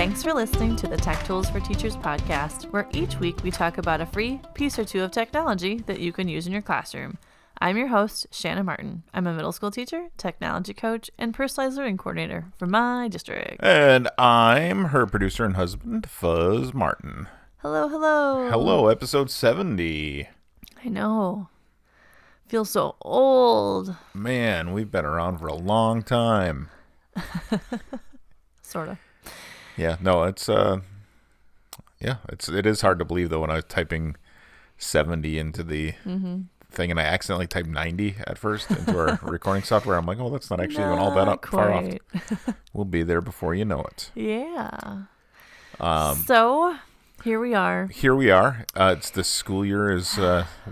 Thanks for listening to the Tech Tools for Teachers podcast, where each week we talk about a free piece or two of technology that you can use in your classroom. I'm your host, Shanna Martin. I'm a middle school teacher, technology coach, and personalized learning coordinator for my district. And I'm her producer and husband, Fuzz Martin. Hello, hello. Hello, episode 70. I know. Feels so old. Man, we've been around for a long time. Sort of. Yeah, no, it is hard to believe though when I was typing 70 into the thing and I accidentally typed 90 at first into our recording software. I'm like, oh, that's not actually even all that far off. We'll be there before you know it. Yeah. So here we are. It's the school year is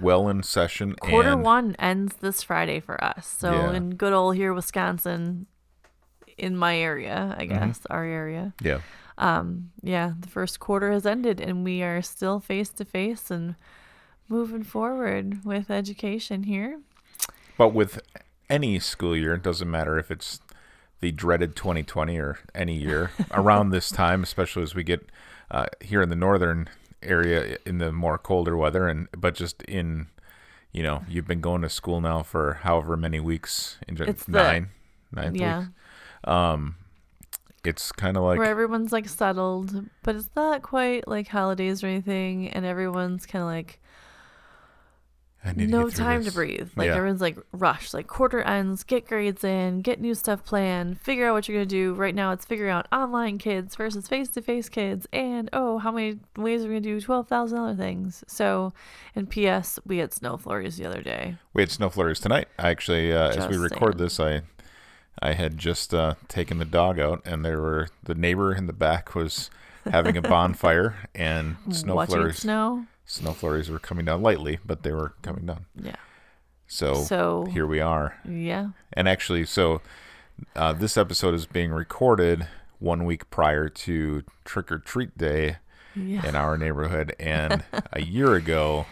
well in session. Quarter one ends this Friday for us. So in good old here, Wisconsin, in my area, I guess, our area. Yeah. The first quarter has ended and we are still face to face and moving forward with education here. But with any school year, it doesn't matter if it's the dreaded 2020 or any year around this time, especially as we get here in the northern area in the more colder weather, but just in, you've been going to school now for however many weeks, nine weeks. It's kind of like where everyone's like settled, but it's not quite like holidays or anything, and everyone's kind of like no time to breathe. Like everyone's like rushed, like quarter ends, get grades in, get new stuff planned, figure out what you're going to do. Right now it's figuring out online kids versus face-to-face kids, and how many ways are we going to do 12,000 other things. So, and P.S., we had snow flurries the other day. We had snow flurries tonight. I actually, as we record this, I had just taken the dog out, and the neighbor in the back was having a bonfire, and snow flurries were coming down lightly, but they were coming down. Yeah. So here we are. Yeah. And actually, this episode is being recorded 1 week prior to Trick or Treat Day in our neighborhood, and a year ago.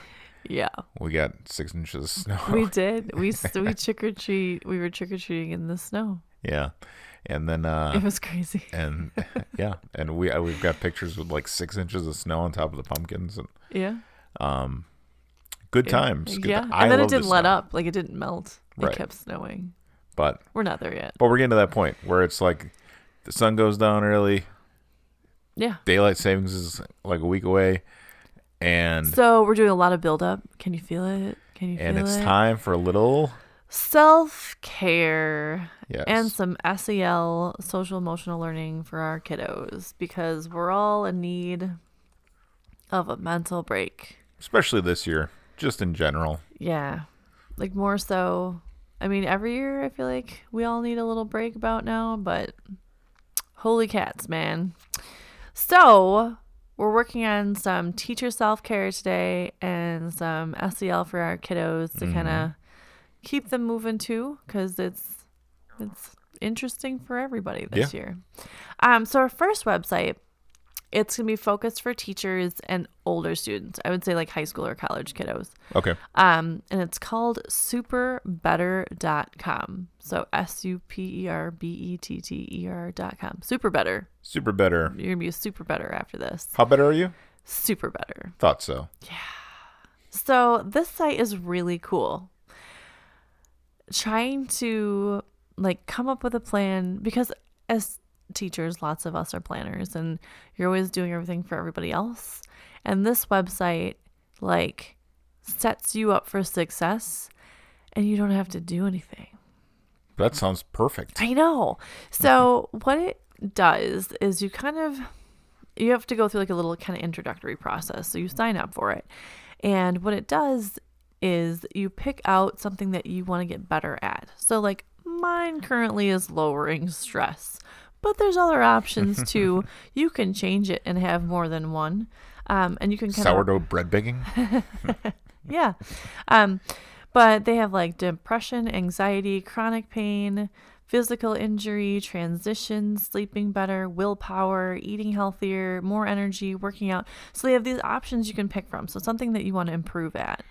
Yeah. We got 6 inches of snow. We did. We trick or treat. We were trick or treating in the snow. Yeah. And then it was crazy. And and we've got pictures with like 6 inches of snow on top of the pumpkins, and good times. And then it didn't let up. Like it didn't melt. It kept snowing. But we're not there yet. But we're getting to that point where it's like the sun goes down early. Yeah. Daylight savings is like a week away. And so we're doing a lot of build-up. Can you feel it? And it's time for a little self-care and some SEL, social emotional learning for our kiddos, because we're all in need of a mental break. Especially this year, just in general. Yeah. Like more so. I mean, every year I feel like we all need a little break about now, but holy cats, man. So we're working on some teacher self-care today and some SEL for our kiddos to kind of keep them moving too, because it's interesting for everybody this year. So our first website, it's going to be focused for teachers and older students. I would say like high school or college kiddos. Okay. And it's called superbetter.com. So superbetter.com. Super better. Super better. You're going to be a super better after this. How better are you? Super better. Thought so. Yeah. So this site is really cool. Trying to like come up with a plan, because as teachers, lots of us are planners, and you're always doing everything for everybody else. And this website like sets you up for success, and you don't have to do anything. That sounds perfect. I know. So what it does is you have to go through like a little kind of introductory process. So you sign up for it. And what it does is you pick out something that you want to get better at. So like mine currently is lowering stress, but there's other options too. You can change it and have more than one. And you can sourdough bread baking. Yeah. But they have like depression, anxiety, chronic pain, physical injury, transition, sleeping better, willpower, eating healthier, more energy, working out. So they have these options you can pick from. So something that you want to improve at.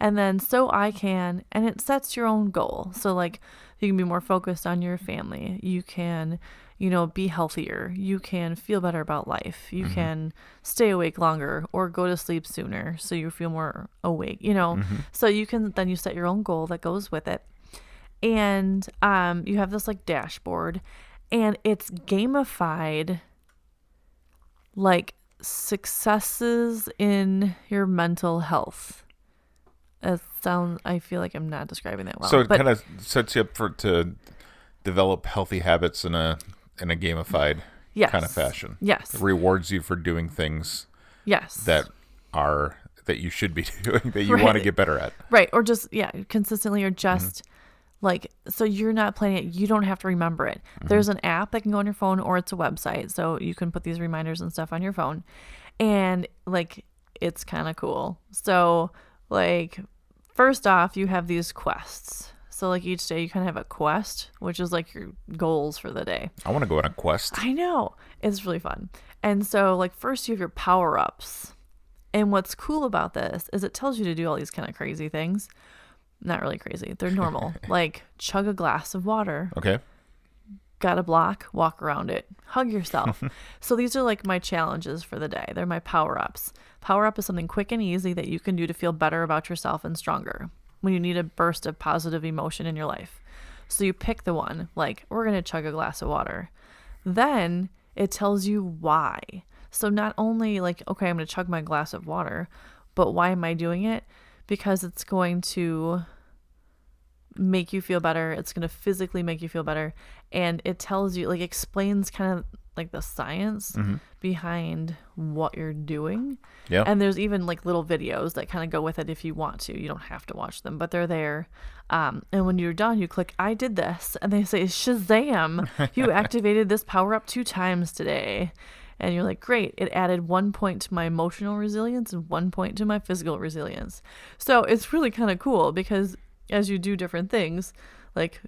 And then and it sets your own goal. So like you can be more focused on your family. You can be healthier. You can feel better about life. You can stay awake longer or go to sleep sooner so you feel more awake. So you set your own goal that goes with it. And you have this like dashboard, and it's gamified like successes in your mental health. I feel like I'm not describing that well. So it kind of sets you up to develop healthy habits in a gamified kind of fashion. Yes. It rewards you for doing things that you should be doing, that you want to get better at. Right. Or just, consistently, or just like, so you're not playing it. You don't have to remember it. There's an app that can go on your phone, or it's a website. So you can put these reminders and stuff on your phone. And like, it's kind of cool. So like, first off, you have these quests. So like each day you kind of have a quest, which is like your goals for the day. I want to go on a quest. I know. It's really fun. And so like first you have your power-ups. And what's cool about this is it tells you to do all these kind of crazy things. Not really crazy. They're normal. Like chug a glass of water. Okay. Got a block, walk around it, hug yourself. So these are like my challenges for the day. They're my power-ups. Power-up is something quick and easy that you can do to feel better about yourself and stronger when you need a burst of positive emotion in your life. So you pick the one, like, we're going to chug a glass of water. Then it tells you why. So not only like, okay, I'm going to chug my glass of water, but why am I doing it? Because it's going to make you feel better. It's going to physically make you feel better. And it tells you, like, explains kind of like the science behind what you're doing. Yeah. And there's even like little videos that kind of go with it if you want to. You don't have to watch them, but they're there. And when you're done, you click, I did this. And they say, Shazam, you activated this power up 2 times today. And you're like, great. It added 1 point to my emotional resilience and 1 point to my physical resilience. So it's really kind of cool because as you do different things, like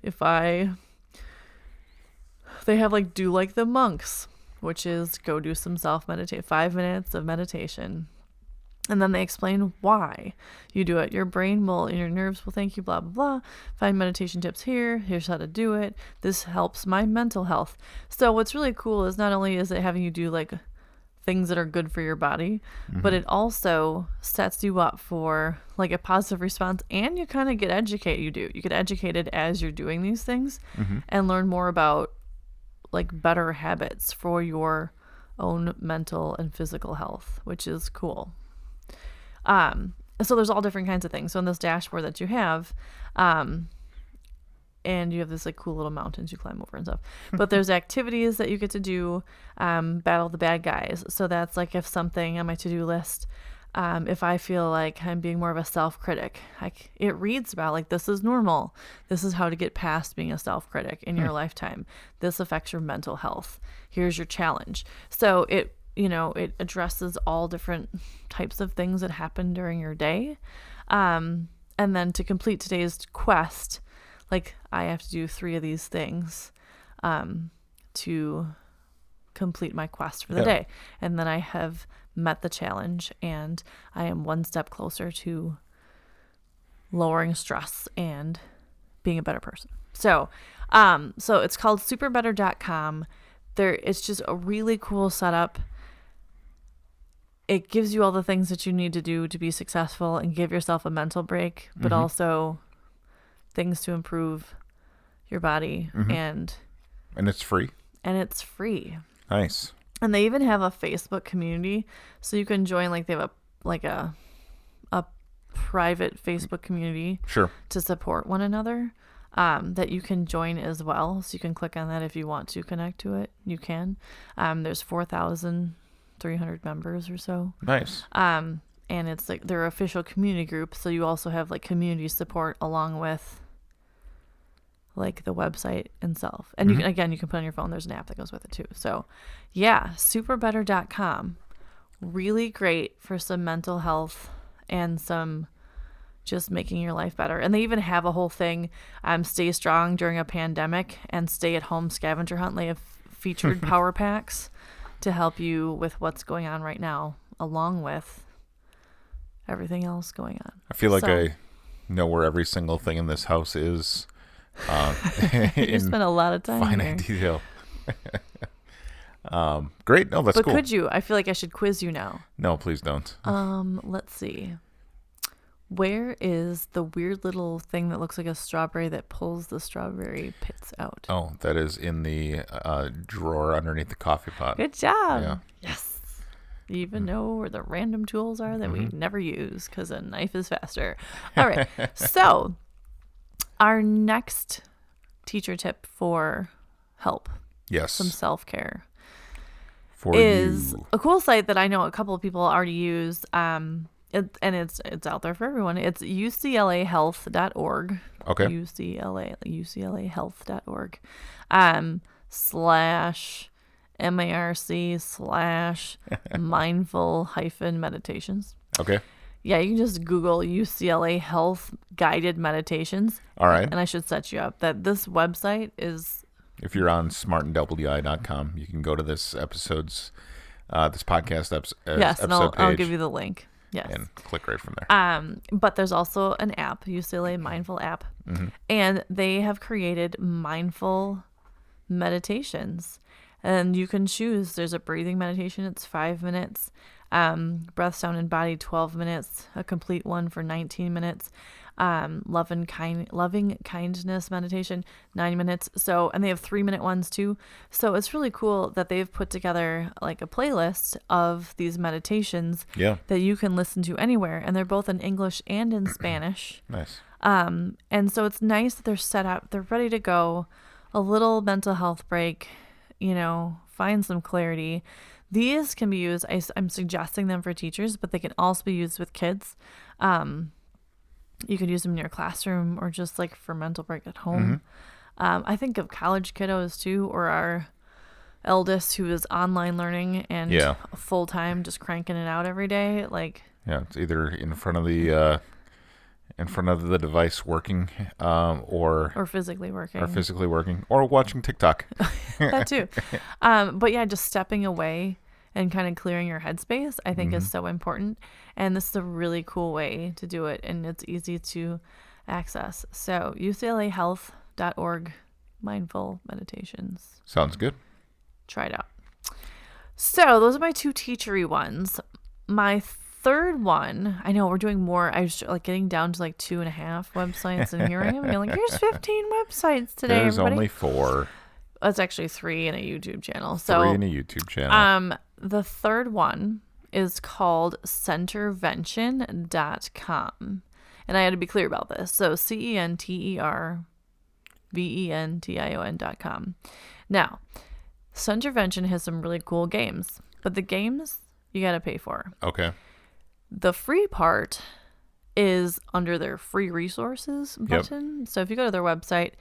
they have like do like the monks, which is go do some 5 minutes of meditation. And then they explain why you do it. Your brain will, and your nerves will thank you, blah, blah, blah. Find meditation tips here. Here's how to do it. This helps my mental health. So what's really cool is not only is it having you do like things that are good for your body, but it also sets you up for like a positive response, and you kind of get educated. You get educated as you're doing these things and learn more about like better habits for your own mental and physical health, which is cool. So there's all different kinds of things. So in this dashboard that you have, and you have this like cool little mountains you climb over and stuff, but there's activities that you get to do, battle the bad guys. So that's like if something on my to-do list, if I feel like I'm being more of a self-critic, like it reads about like, this is normal. This is how to get past being a self-critic in your lifetime. This affects your mental health. Here's your challenge. So it addresses all different types of things that happen during your day. And then to complete today's quest, like I have to do 3 of these things, to complete my quest for the day. And then I have met the challenge, and I am 1 step closer to lowering stress and being a better person. So it's called superbetter.com. It's just a really cool setup. It gives you all the things that you need to do to be successful and give yourself a mental break, but also things to improve your body. And it's free. Nice. And they even have a Facebook community, so you can join. Like they have a private Facebook community to support one another, that you can join as well. So you can click on that if you want to connect to it. You can. There's 4,300 members or so. Nice. And it's like their official community group. So you also have like community support along with like the website itself. And you can put on your phone, there's an app that goes with it too. So yeah, superbetter.com. Really great for some mental health and some just making your life better. And they even have a whole thing, stay strong during a pandemic and stay at home scavenger hunt. They have featured power packs to help you with what's going on right now, along with everything else going on. I feel like I know where every single thing in this house is. You spent a lot of time finite detail. Great. No, that's But cool. could you? I feel like I should quiz you now. No, please don't. Let's see. Where is the weird little thing that looks like a strawberry that pulls the strawberry pits out? Oh, that is in the drawer underneath the coffee pot. Good job. Yeah. Yes. You even know where the random tools are that we never use because a knife is faster. All right. So, our next teacher tip for help, Yes. some self-care, For is you. a cool site that I know a couple of people already use. And it's out there for everyone. It's uclahealth.org. Okay. uclahealth.org. Slash MARC/mindful meditations. Okay. Yeah, you can just Google UCLA Health Guided Meditations. All right. And I should set you up that this website is... If you're on smartandwi.com, you can go to this episode's, this podcast yes, and episode page. I'll give you the link. Yes. And click right from there. But there's also an app, UCLA Mindful app, and they have created mindful meditations, and you can choose. There's a breathing meditation. It's 5 minutes. Breath, sound, and body, 12 minutes. A complete one for 19 minutes. Loving kindness meditation, 9 minutes. So, and they have 3-minute ones too. So it's really cool that they've put together like a playlist of these meditations that you can listen to anywhere. And they're both in English and in Spanish. Nice. And so it's nice that they're set up, they're ready to go, a little mental health break, find some clarity. These can be used, I'm suggesting them for teachers, but they can also be used with kids. You could use them in your classroom or just like for mental break at home. I think of college kiddos too, or our eldest who is online learning and full time just cranking it out every day. Like, yeah, it's either in front of the device working, or physically working, or watching TikTok. That too. But yeah, just stepping away and kind of clearing your headspace, I think is so important. And this is a really cool way to do it. And it's easy to access. So uclahealth.org, mindful meditations. Sounds good. Try it out. So those are my 2 teachery ones. My third one, I know we're doing more. I was like getting down to like 2.5 websites. And here I am. You're like, here's 15 websites today. There's everybody. only 4. It's actually 3 in a YouTube channel. So 3 in a YouTube channel. The third one is called centervention.com. And I had to be clear about this. So CENTERVENTION.com. Now, Centervention has some really cool games, but the games you got to pay for. Okay. The free part is under their free resources button. So if you go to their website,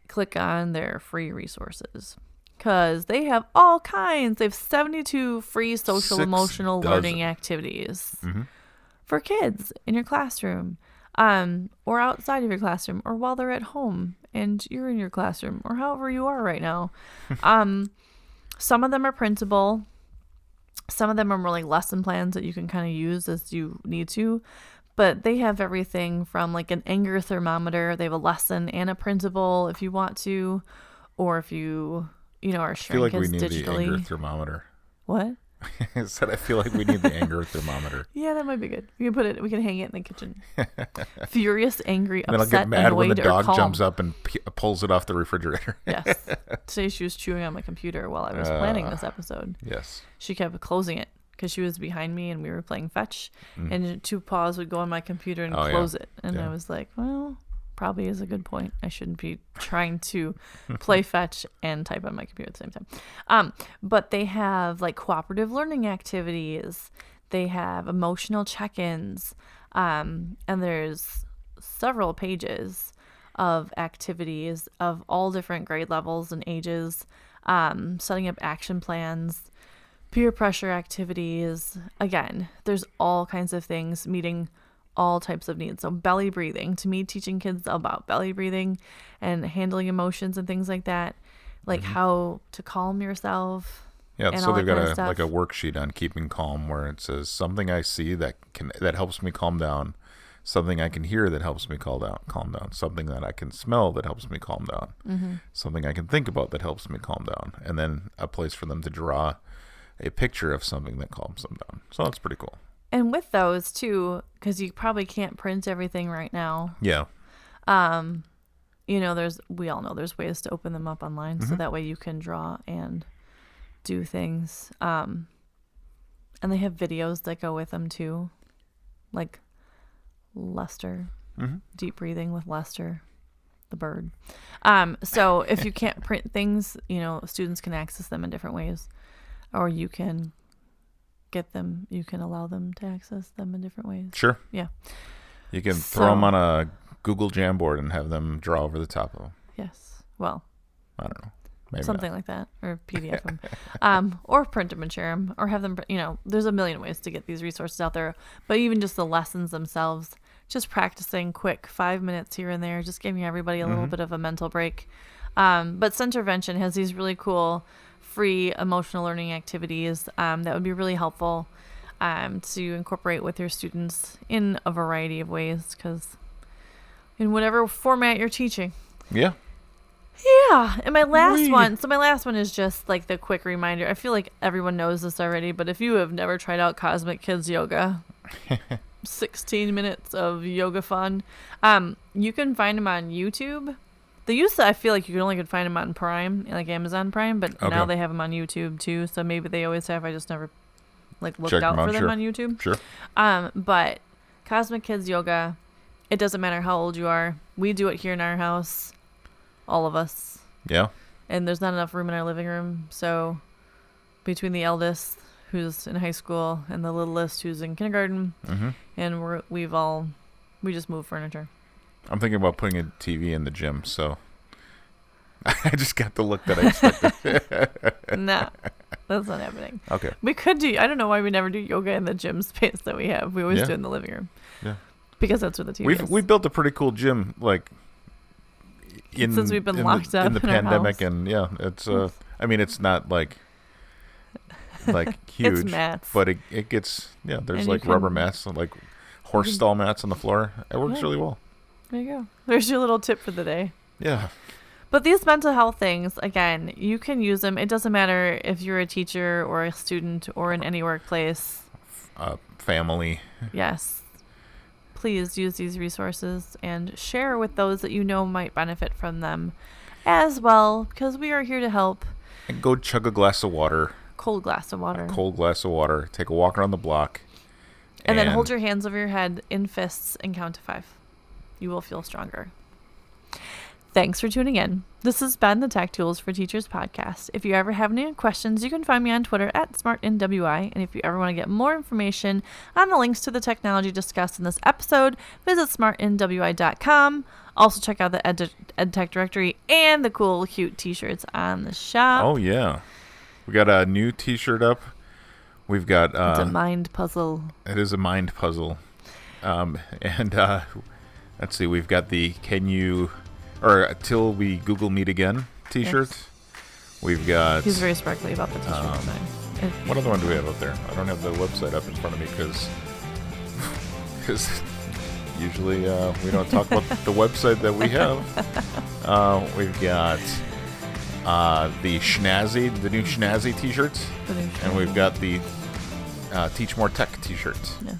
click on their free resources. Because they have all kinds. They have 72 free social emotional learning activities for kids in your classroom, or outside of your classroom, or while they're at home and you're in your classroom, or however you are right now. Some of them are printable. Some of them are more like lesson plans that you can kind of use as you need to. But they have everything from like an anger thermometer. They have a lesson and a printable if you want to, or if you are sharing I feel like we kids need digitally. the anger thermometer. What? I said I feel like we need the anger thermometer. Yeah, that might be good. We can hang it in the kitchen. Furious, angry, And then I'll upset, get mad when annoyed, the or dog calm. jumps up and pulls it off the refrigerator. Yes. Today she was chewing on my computer while I was planning this episode. Yes. She kept closing it because she was behind me and we were playing fetch, and 2 paws would go on my computer and close it. And I was like, well, probably is a good point. I shouldn't be trying to play fetch and type on my computer at the same time. But they have like cooperative learning activities. They have emotional check-ins. And there's several pages of activities of all different grade levels and ages, setting up action plans, peer pressure activities. Again, there's all kinds of things meeting all types of needs. So belly breathing, to me, teaching kids about belly breathing and handling emotions and things like that, like how to calm yourself. Yeah, and so all they've that got kind of like a stuff. worksheet on keeping calm where it says something I see that helps me calm down, something I can hear that helps me calm down, something that I can smell that helps me calm down, something I can think about that helps me calm down, and then a place for them to draw a picture of something that calms them down. So that's pretty cool. And with those too, because you probably can't print everything right now. Yeah. You know, we all know there's ways to open them up online, so that way you can draw and do things. And they have videos that go with them too, like Lester, deep breathing with Lester, the bird. So if you can't print things, you know, students can access them in different ways, or you can you can allow them to access them in different ways. Sure. Yeah. You can throw them on a Google Jamboard and have them draw over the top of them. Yes. Well, I don't know. Maybe something not. like that, or PDF them, or print them and share them, or have them, you know, there's a million ways to get these resources out there. But even just the lessons themselves, just practicing quick 5 minutes here and there, just giving everybody a little bit of a mental break. But Centervention has these really cool free emotional learning activities that would be really helpful to incorporate with your students in a variety of ways, because in whatever format you're teaching. Yeah. Yeah. And my last one is just like the quick reminder. I feel like everyone knows this already, but if you have never tried out Cosmic Kids Yoga, 16 minutes of yoga fun, you can find them on YouTube. They used to, I feel like you could find them on Prime, like Amazon Prime, but now they have them on YouTube too. So maybe they always have. I just never looked out for them on YouTube. Sure. But Cosmic Kids Yoga, it doesn't matter how old you are. We do it here in our house, all of us. Yeah. And there's not enough room in our living room, so between the eldest, who's in high school, and the littlest, who's in kindergarten, and we just move furniture. I'm thinking about putting a TV in the gym, so I just got the look that I expected. No, that's not happening. Okay. We could do, I don't know why we never do yoga in the gym space that we have. We always do it in the living room. Yeah. Because that's where the TV is. We built a pretty cool gym, like, since we've been locked up in the pandemic, and it's I mean, it's not like huge, it's mats, but it gets there's like rubber mats, like horse stall mats on the floor. It works really well. There you go. There's your little tip for the day. Yeah. But these mental health things, again, you can use them. It doesn't matter if you're a teacher or a student or in any workplace. Family. Yes. Please use these resources and share with those that you know might benefit from them as well, because we are here to help. And go chug a glass of water. Cold glass of water. A cold glass of water. Take a walk around the block. And then hold your hands over your head in fists and count to 5. You will feel stronger. Thanks for tuning in. This has been the Tech Tools for Teachers podcast. If you ever have any questions, you can find me on Twitter at SmartNWI. And if you ever want to get more information on the links to the technology discussed in this episode, visit smartnwi.com. Also check out the EdTech Directory and the cool, cute t-shirts on the shop. Oh, yeah. We got a new t-shirt up. We've got... it's a mind puzzle. It is a mind puzzle. Let's see. We've got the Till We Google Meet Again t-shirt. Yes. We've got... He's very sparkly about the t-shirt today. What other one do we have up there? I don't have the website up in front of me because usually we don't talk about the website that we have. We've got the new Schnazzy t-shirts. And we've got the Teach More Tech t-shirts. Yeah.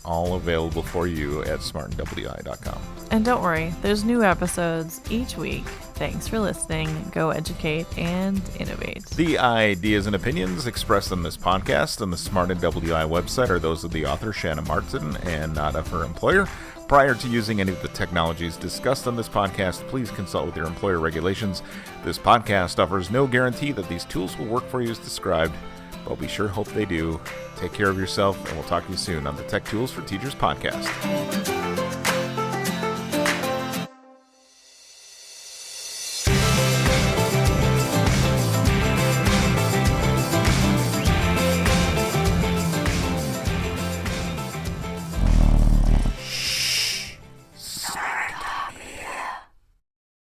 All available for you at smartnwi.com. And don't worry, there's new episodes each week. Thanks for listening. Go educate and innovate. The ideas and opinions expressed on this podcast and the Smart NWI website are those of the author, Shanna Martin, and not of her employer. Prior to using any of the technologies discussed on this podcast, please consult with your employer regulations. This podcast offers no guarantee that these tools will work for you as described, but we sure hope they do. Take care of yourself, and we'll talk to you soon on the Tech Tools for Teachers podcast.